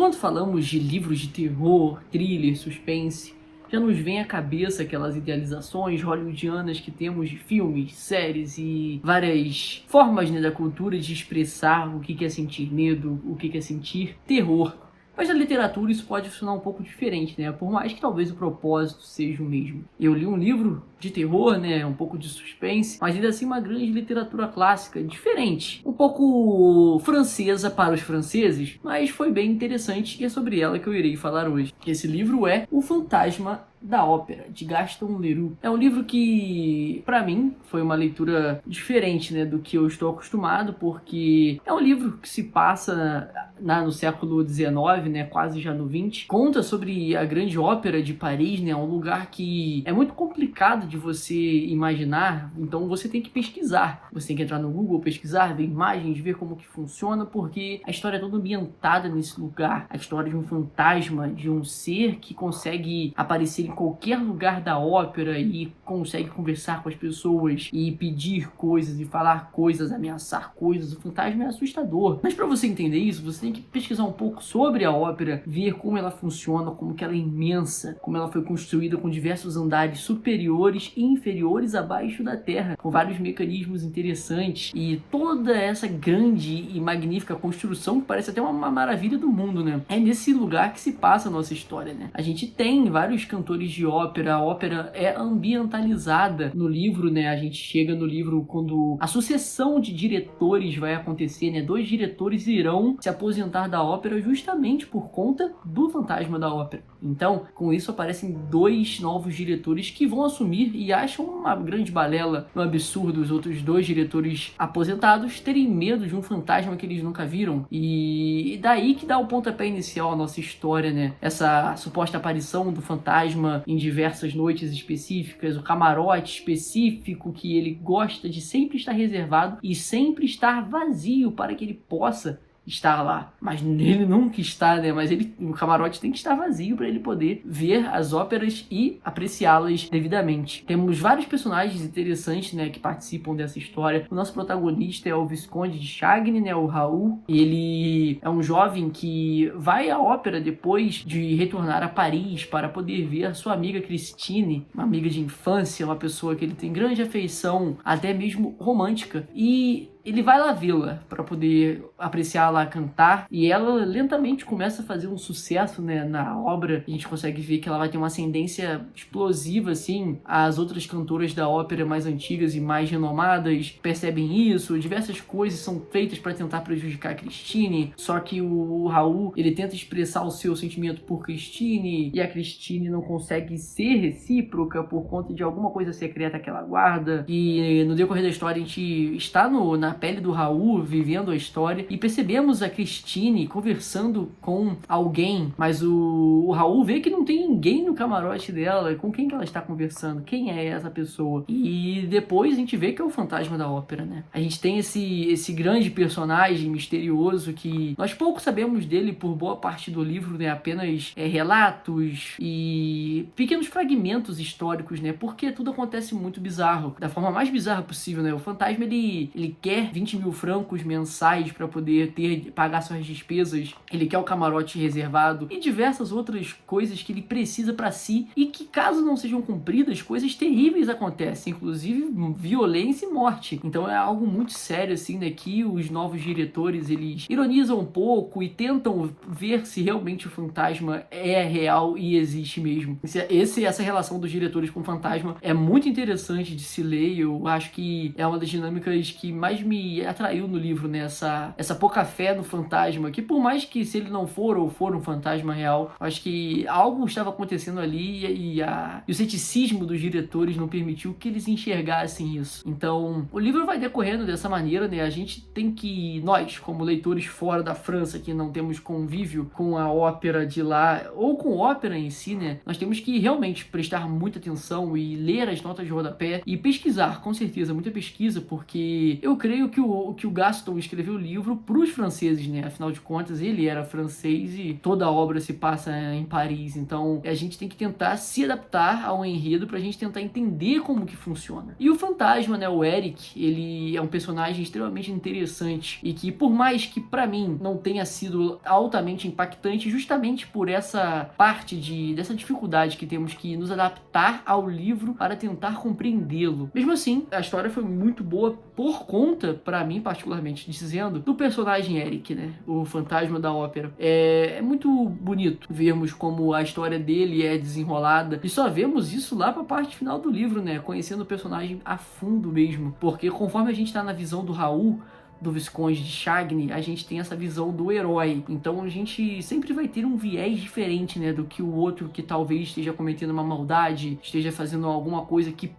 quando falamos de livros de terror, thriller, suspense, já nos vem à cabeça aquelas idealizações hollywoodianas que temos de filmes, séries e várias formas, né, da cultura de expressar o que é sentir medo, o que é sentir terror. Mas na literatura isso pode funcionar um pouco diferente, né? Por mais que talvez o propósito seja o mesmo. Eu li um livro de terror, né? Um pouco de suspense, mas ainda assim uma grande literatura clássica, diferente. Um pouco francesa para os franceses, mas foi bem interessante e é sobre ela que eu irei falar hoje. Esse livro é O Fantasma da Ópera, de Gaston Leroux. É um livro que, para mim, foi uma leitura diferente, né, do que eu estou acostumado, porque é um livro que se passa no século XIX, né, quase já no XX. Conta sobre a grande ópera de Paris, né, um lugar que é muito complicado de você imaginar, então você tem que pesquisar. Você tem que entrar no Google, pesquisar, ver imagens, ver como que funciona, porque a história é toda ambientada nesse lugar. A história de um fantasma, de um ser que consegue aparecer em qualquer lugar da ópera e consegue conversar com as pessoas e pedir coisas e falar coisas, ameaçar coisas. O fantasma é assustador. Mas para você entender isso, você tem que pesquisar um pouco sobre a ópera, ver como ela funciona, como que ela é imensa, como ela foi construída com diversos andares superiores e inferiores abaixo da terra, com vários mecanismos interessantes e toda essa grande e magnífica construção que parece até uma maravilha do mundo, né? É nesse lugar que se passa a nossa história, né? A gente tem vários cantores de ópera, a ópera é ambientalizada no livro, né? A gente chega no livro quando a sucessão de diretores vai acontecer, né? 2 diretores irão se aposentar da ópera justamente por conta do fantasma da ópera. Então, com isso aparecem 2 novos diretores que vão assumir e acham uma grande balela, um absurdo os outros 2 diretores aposentados terem medo de um fantasma que eles nunca viram. E daí que dá o pontapé inicial à nossa história, né? Essa suposta aparição do fantasma em diversas noites específicas, o camarote específico que ele gosta de sempre estar reservado e sempre estar vazio para que ele possa estar lá, mas ele nunca está, né? Mas o camarote tem que estar vazio para ele poder ver as óperas e apreciá-las devidamente. Temos vários personagens interessantes, né, que participam dessa história. O nosso protagonista é o Visconde de Chagny, né, o Raoul. Ele é um jovem que vai à ópera depois de retornar a Paris para poder ver a sua amiga Christine, uma amiga de infância, uma pessoa que ele tem grande afeição, até mesmo romântica, e ele vai lá vê-la para poder apreciá-la cantar e ela lentamente começa a fazer um sucesso, né, na obra. A gente consegue ver que ela vai ter uma ascendência explosiva, assim. As outras cantoras da ópera mais antigas e mais renomadas percebem isso. Diversas coisas são feitas para tentar prejudicar a Christine, só que o Raoul, ele tenta expressar o seu sentimento por Christine e a Christine não consegue ser recíproca por conta de alguma coisa secreta que ela guarda. E no decorrer da história a gente está na pele do Raoul, vivendo a história, e percebemos a Christine conversando com alguém, mas o Raoul vê que não tem ninguém no camarote dela. Com quem que ela está conversando? Quem é essa pessoa? E depois a gente vê que é o fantasma da ópera, né? A gente tem esse grande personagem misterioso que nós pouco sabemos dele por boa parte do livro, né? Apenas relatos e pequenos fragmentos históricos, né? Porque tudo acontece muito bizarro, da forma mais bizarra possível, né? O fantasma, ele quer 20 mil francos mensais para poder pagar suas despesas, ele quer o camarote reservado e diversas outras coisas que ele precisa para si e que, caso não sejam cumpridas, coisas terríveis acontecem, inclusive violência e morte. Então é algo muito sério, assim, né, que os novos diretores, eles ironizam um pouco e tentam ver se realmente o fantasma é real e existe mesmo. Essa relação dos diretores com o fantasma é muito interessante de se ler. Eu acho que é uma das dinâmicas que mais me atraiu no livro, né? Essa pouca fé no fantasma, que por mais que se ele não for ou for um fantasma real, acho que algo estava acontecendo ali e o ceticismo dos diretores não permitiu que eles enxergassem isso. Então, o livro vai decorrendo dessa maneira, né? A gente tem que, nós, como leitores fora da França, que não temos convívio com a ópera de lá, ou com ópera em si, né? Nós temos que realmente prestar muita atenção e ler as notas de rodapé e pesquisar, com certeza, muita pesquisa, porque eu creio meio que o Gaston escreveu o livro para os franceses, né? Afinal de contas, ele era francês e toda a obra se passa em Paris. Então, a gente tem que tentar se adaptar ao enredo pra gente tentar entender como que funciona. E o fantasma, né, o Eric, ele é um personagem extremamente interessante e que, por mais que pra mim não tenha sido altamente impactante, justamente por essa parte dessa dificuldade que temos que nos adaptar ao livro para tentar compreendê-lo. Mesmo assim, a história foi muito boa por conta, pra mim particularmente dizendo, do personagem Eric, né, o fantasma da ópera. É muito bonito vermos como a história dele é desenrolada e só vemos isso lá pra parte final do livro, né, conhecendo o personagem a fundo mesmo, porque conforme a gente tá na visão do Raul, do Visconde de Chagny, a gente tem essa visão do herói. Então a gente sempre vai ter um viés diferente, né, do que o outro que talvez esteja cometendo uma maldade, esteja fazendo alguma coisa que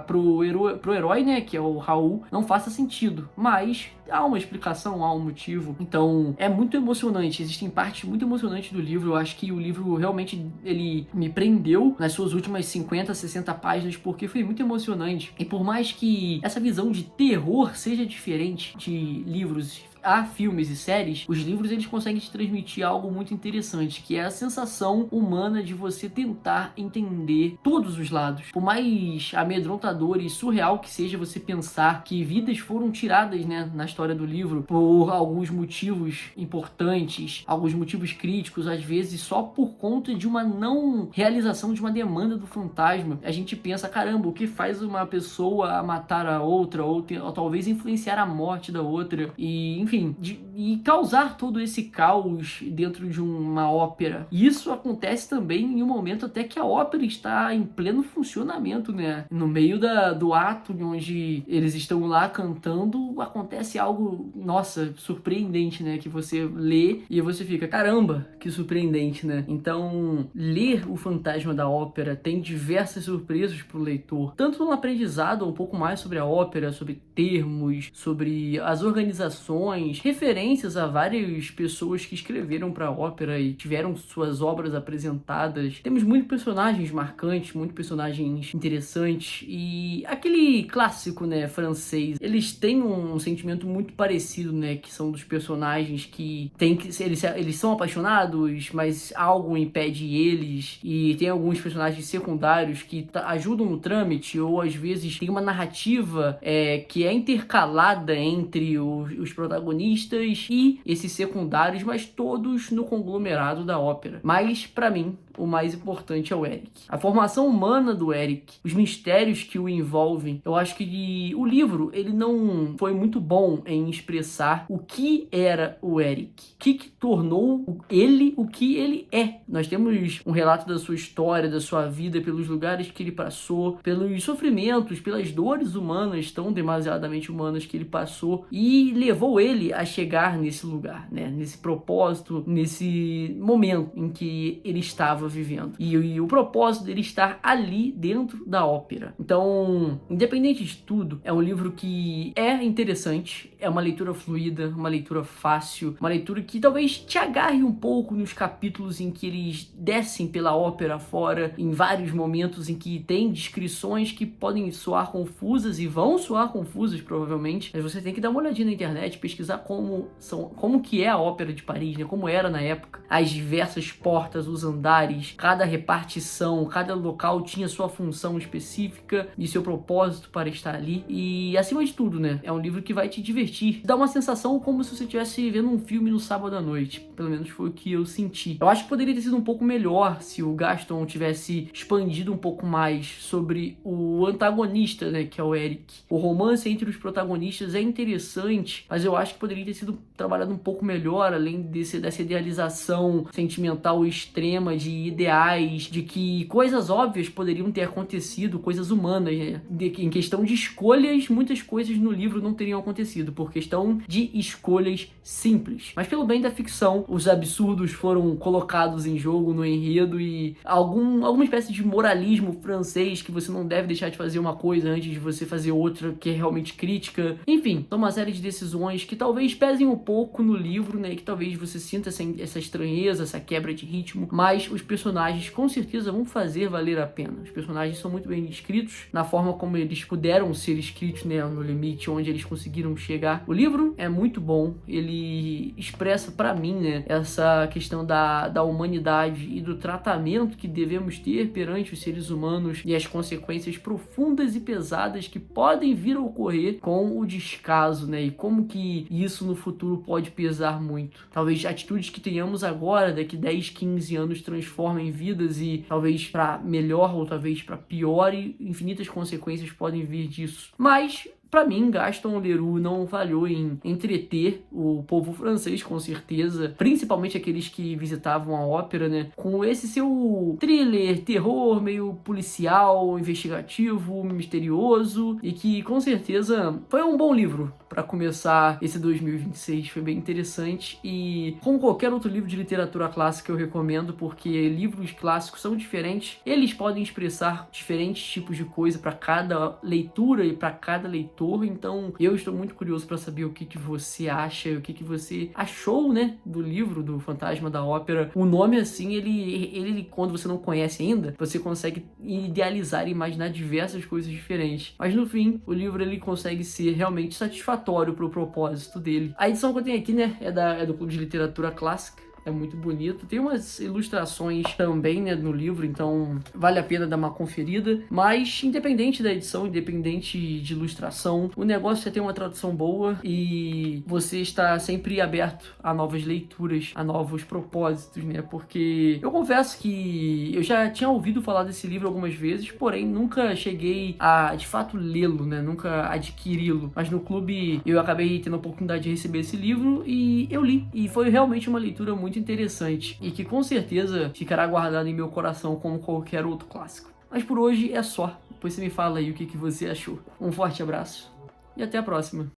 pro herói, né, que é o Raul, não faça sentido. Mas há uma explicação, há um motivo. Então é muito emocionante. Existem partes muito emocionantes do livro. Eu acho que o livro realmente ele me prendeu nas suas últimas 50, 60 páginas, porque foi muito emocionante. E por mais que essa visão de terror seja diferente de livros a filmes e séries, os livros eles conseguem te transmitir algo muito interessante, que é a sensação humana de você tentar entender todos os lados. Por mais amedrontador e surreal que seja você pensar que vidas foram tiradas, né, na história do livro por alguns motivos importantes, alguns motivos críticos, às vezes só por conta de uma não realização de uma demanda do fantasma, a gente pensa, caramba, o que faz uma pessoa matar a outra ou talvez influenciar a morte da outra e, enfim, e causar todo esse caos dentro de uma ópera. E isso acontece também em um momento até que a ópera está em pleno funcionamento, né? No meio do ato onde eles estão lá cantando, acontece algo, nossa, surpreendente, né? Que você lê e você fica, caramba, que surpreendente, né? Então, ler O Fantasma da Ópera tem diversas surpresas para o leitor, tanto no aprendizado um pouco mais sobre a ópera, sobre termos, sobre as organizações, referências a várias pessoas que escreveram para a ópera e tiveram suas obras apresentadas. Temos muitos personagens marcantes, muitos personagens interessantes e aquele clássico, né, francês, eles têm um sentimento muito parecido, né, que são dos personagens que eles são apaixonados, mas algo impede eles, e tem alguns personagens secundários que ajudam no trâmite, ou às vezes tem uma narrativa que é intercalada entre os protagonistas e esses secundários, mas todos no conglomerado da ópera. Mas, pra mim, o mais importante é o Eric. A formação humana do Eric, os mistérios que o envolvem. Eu acho que o livro, ele não foi muito bom em expressar o que era o Eric. O que tornou ele o que ele é. Nós temos um relato da sua história, da sua vida, pelos lugares que ele passou, pelos sofrimentos, pelas dores humanas, tão demasiadamente humanas que ele passou, e levou ele a chegar nesse lugar, né? Nesse propósito, nesse momento em que ele estava vivendo. E o propósito dele estar ali dentro da ópera. Então, independente de tudo, é um livro que é interessante, é uma leitura fluida, uma leitura fácil, uma leitura que talvez te agarre um pouco nos capítulos em que eles descem pela ópera fora, em vários momentos em que tem descrições que podem soar confusas e vão soar confusas provavelmente, mas você tem que dar uma olhadinha na internet, pesquisar como que é a ópera de Paris, né? Como era na época, as diversas portas, os andares, cada repartição, cada local tinha sua função específica e seu propósito para estar ali. E acima de tudo, né, é um livro que vai te divertir, dá uma sensação como se você estivesse vendo um filme no sábado à noite, pelo menos foi o que eu senti. Eu acho que poderia ter sido um pouco melhor se o Gaston tivesse expandido um pouco mais sobre o antagonista, né, que é o Eric. O romance entre os protagonistas é interessante, mas eu acho que poderia ter sido trabalhado um pouco melhor, além dessa idealização sentimental extrema de ideais, de que coisas óbvias poderiam ter acontecido, coisas humanas, né? Em questão de escolhas, muitas coisas no livro não teriam acontecido, por questão de escolhas simples. Mas pelo bem da ficção, os absurdos foram colocados em jogo no enredo e alguma espécie de moralismo francês que você não deve deixar de fazer uma coisa antes de você fazer outra que é realmente crítica. Enfim, são uma série de decisões que talvez pesem um pouco no livro, né? Que talvez você sinta essa estranheza, essa quebra de ritmo, mas os personagens com certeza vão fazer valer a pena. Os personagens são muito bem escritos, na forma como eles puderam ser escritos, né, no limite onde eles conseguiram chegar. O livro é muito bom, ele expressa pra mim, né, essa questão da humanidade e do tratamento que devemos ter perante os seres humanos e as consequências profundas e pesadas que podem vir a ocorrer com o descaso, né, e como que isso no futuro pode pesar muito. Talvez atitudes que tenhamos agora, daqui 10, 15 anos, transformem vidas e talvez para melhor ou talvez para pior, e infinitas consequências podem vir disso. Mas para mim, Gaston Leroux não falhou em entreter o povo francês, com certeza, principalmente aqueles que visitavam a ópera, né? Com esse seu thriller, terror, meio policial, investigativo, misterioso, e que com certeza foi um bom livro para começar esse 2026. Foi bem interessante e, como qualquer outro livro de literatura clássica, eu recomendo, porque livros clássicos são diferentes, eles podem expressar diferentes tipos de coisa para cada leitura e para cada leitor. Então eu estou muito curioso para saber o que você acha, o que você achou, né, do livro do Fantasma da Ópera. O nome, assim, ele quando você não conhece ainda, você consegue idealizar e imaginar diversas coisas diferentes, mas no fim o livro ele consegue ser realmente satisfatório para o propósito dele. A edição que eu tenho aqui, né, é do Clube de Literatura Clássica. É muito bonito. Tem umas ilustrações também, né, no livro, então vale a pena dar uma conferida. Mas, independente da edição, independente de ilustração, o negócio é ter uma tradução boa e você está sempre aberto a novas leituras, a novos propósitos, né? Porque eu confesso que eu já tinha ouvido falar desse livro algumas vezes, porém nunca cheguei a, de fato, lê-lo, né? Nunca adquiri-lo. Mas no clube eu acabei tendo a oportunidade de receber esse livro e eu li. E foi realmente uma leitura muito interessante e que com certeza ficará guardado em meu coração como qualquer outro clássico. Mas por hoje é só. Depois você me fala aí o que você achou. Um forte abraço e até a próxima.